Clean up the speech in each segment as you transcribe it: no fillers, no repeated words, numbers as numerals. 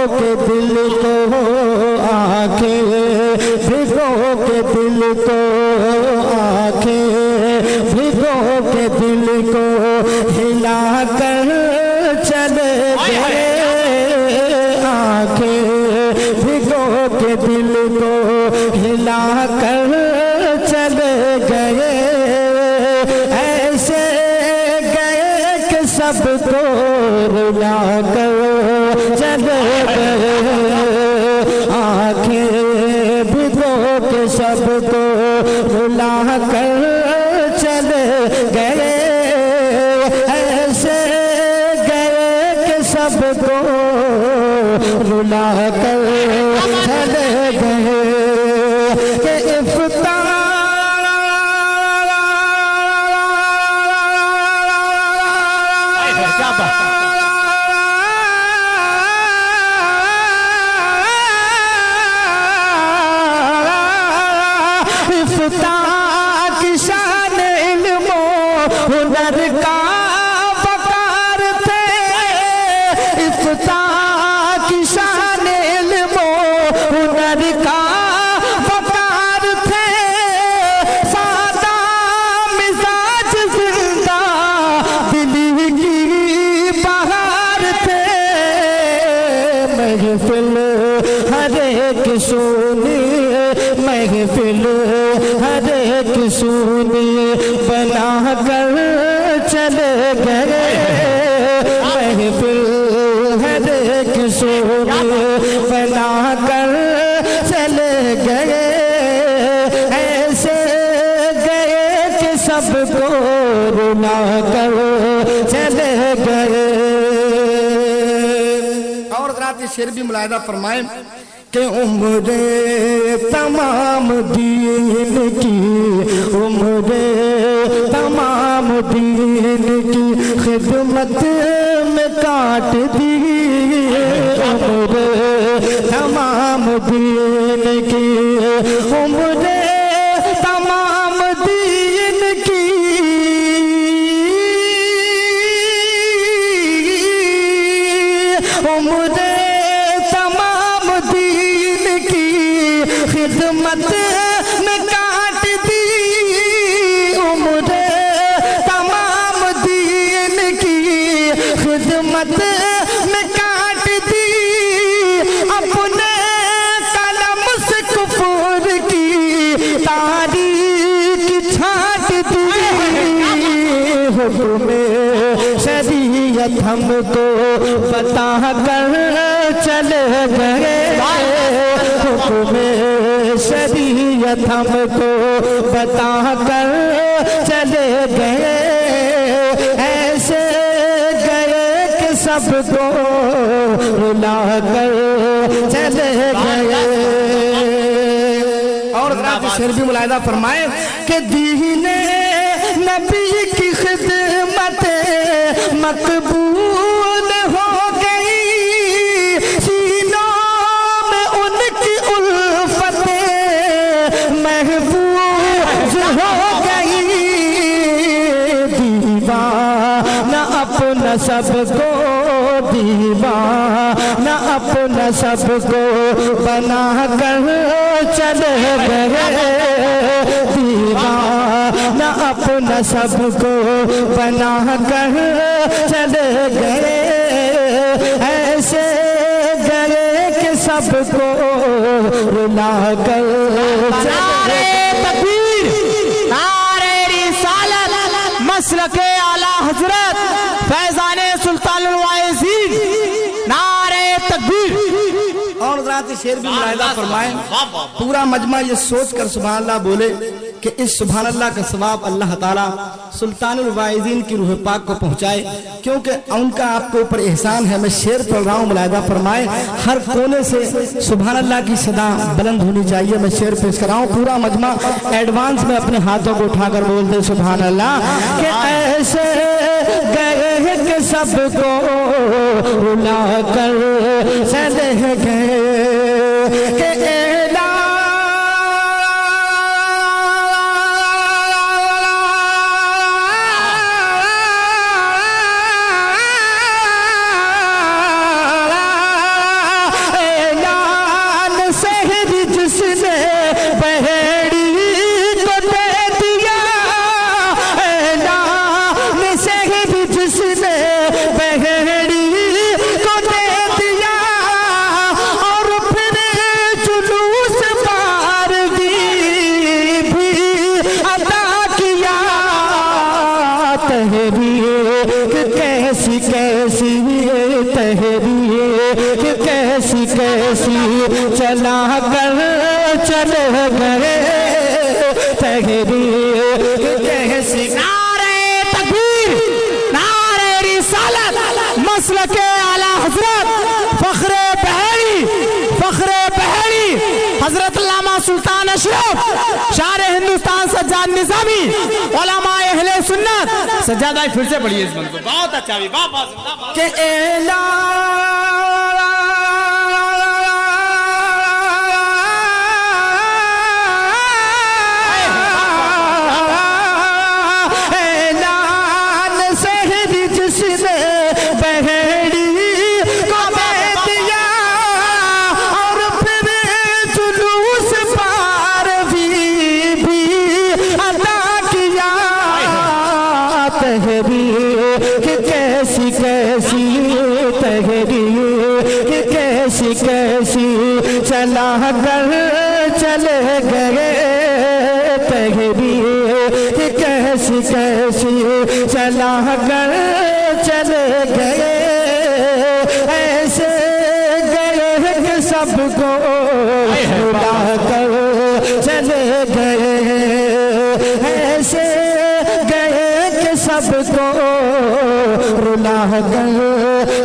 के दिल को आंखें, भिगो के दिल को आंखें, भिगो के दिल को हिला कर चले गए, आंखें भिगो के दिल को हिला कर चले गए, ऐसे गए कि सबको रुला कर चले गए, आंखें भिगो के सबको रुला कर चले गए, ऐसे गए कि सबको रुला कर चले गए कि इफ्तार की शान इल्मो हुनर का वकार थे, इफ्तार की शान इल्मो हुनर का वकार थे, सादा मिजाज जिंदा दिल की बहार थे, महफिल हर एक सुनी, महफिल हर एक सुनी बना कर चले गए, महफिल हर एक सुनी बना कर चले गए, ऐसे गए कि सबको रुला कर चले गए। और रात शेर भी मुलायदा फरमाए कि उम्रे तमाम दीन की, उम्रे तमाम दीन की खिदमत में काट दी, उम्रे तमाम दीन की, उम्रे तमाम दीन की, उम्रे खिदमत में काट दी, उम्रे तमाम दीन की खिदमत में काट दी, अपने कलम से कुफर की तारीख छाट दी, हुक्म शरीयत हमको बता कर चले गए, हुक्म शरीयत हमको बता कर चले गए, ऐसे गए कि सबको रुला कर चले गए। और रात शेर भी मुलायदा फरमाए कि दीने नबी की खिदमत मकबूल हो गई, सीनों में उनकी उल्फतें महफूज हो गई, दीवाना अपना सबको, दीवाना अपना सबको बना कर चले गए, दीवाना अपना सबको बना कर चले गए, ऐसे गए कि सबको रुला कर चले गए। नारे रिसालत मसलके आला हजरत फैजाने सुल्तानुल वाइज़ीन, नारे तकबीर। और रात शेर भी मुलायदा फरमाए, पूरा मजमा ये सोच कर सुभान अल्लाह बोले कि इस सुभान अल्लाह का सवाब अल्लाह ताला सुल्तानुल वाइज़ीन की रूह पाक को पहुंचाए, क्योंकि उनका आपके ऊपर एहसान है। मैं शेर पढ़ रहा हूँ, मुलायदा फरमाए, हर कोने से सुभान अल्लाह की सदा बुलंद होनी चाहिए। मैं शेर पेश कर रहा हूँ, पूरा मजमा एडवांस में अपने हाथों को उठाकर बोलते सुभान अल्लाह कि ऐसे गए कि सबको रुला कर चले गए कि कि कैसी कैसी चला कर चले गए तहरीर कैसी। नारे तकबीर, नारे रिसालत, मसलके आला हजरत फखरे बहरी हजरत अल्लामा सुल्तान अशरफ शार हिंदुस्तान सज्जाद निजामी उलमा अहले सुन्नत। सज्जाद भाई फिर से पढ़िए इस बंद को, बहुत अच्छा भी, वाह वाह के कैसी चला कर चले गए तहरीर कैसी कैसी चला कर चले गए ऐसे गए कि सबको भुला कर चले गए ऐसे गए कि सबको रुला कर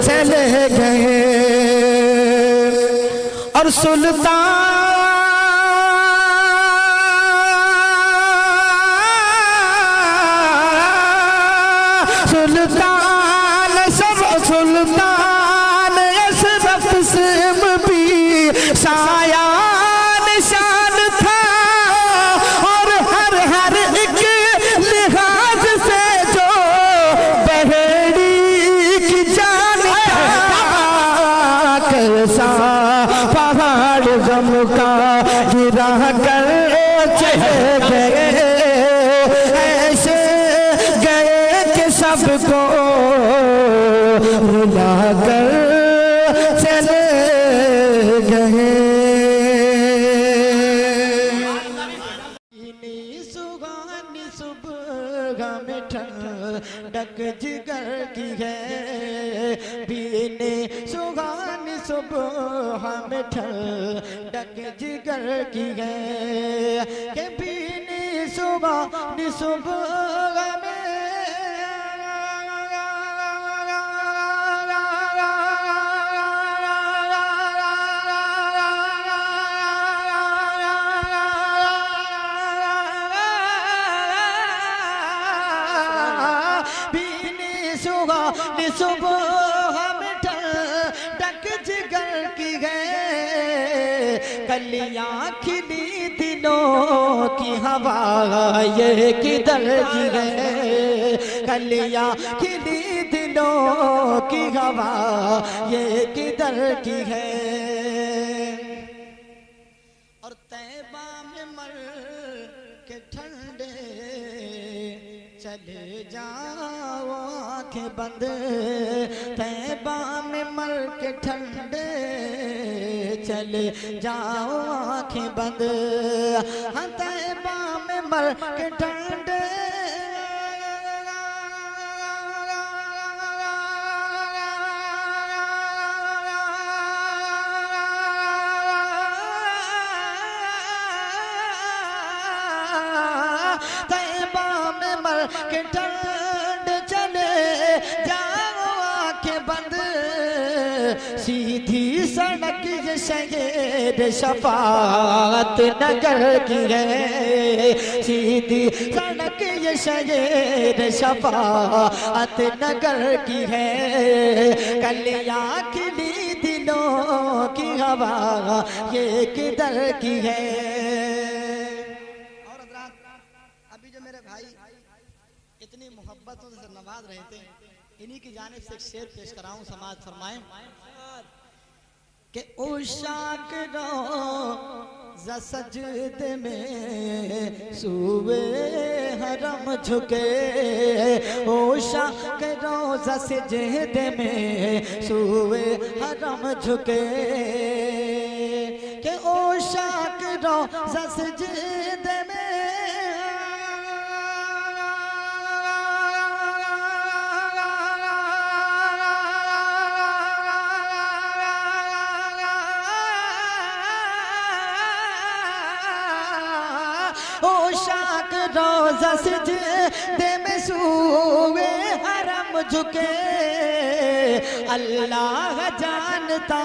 चले गए। और सुल्तान अशरफ सिम भी साया निशान था और हर एक लिहाज से जो बहेड़ी की जान कैसा पहाड़ गम का गिरा कर चले गए ऐसे गए कि सबको रुला कर चले गए। सुहानी सुबह में ठंडक जिगर की है पीने सुहानी सुबह में ठंडक जिगर की है के पीने सुबह में सुबह में ठंडक जिगर की है कलियां खिली दिलों की हवा ये किधर की है कलियां खिली दिलों की हवा ये किधर की है। और तैबा में मर के ठंडे चले जाओ आंखें बंद तैबा में मर के ठंडे चले जाओ आंखें बंद हाँ तैबा में मर के ठंडे तैबा में मर के ठंड चले जाओ आंखें बंद सीधी सड़क ये शहर शफाअत नगर की है सीधी सड़क ये शहर शफाअत नगर की है कलियां खिली दिलों की हवा ये किधर की है। इतनी मोहब्बतों से नवाज रहे थे इन्हीं की जानिब से एक शेर पेश कराऊं समाज फरमाएं कि उषा के रोज़ा सजदे में सूबे हरम झुके उषा के रोज़ा सजदे में सूबे हरम झुके कि उषा के रोज़ा सजदे में पोशाक रोज़ा सजदे में सूए हरम झुके। अल्लाह जानता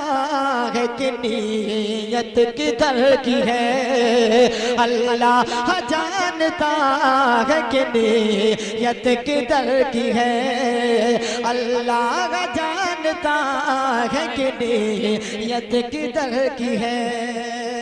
है कि नीयत किधर की है। अल्लाह जानता है कि नीयत किधर की है। अल्लाह जानता है कि नीयत किधर की है।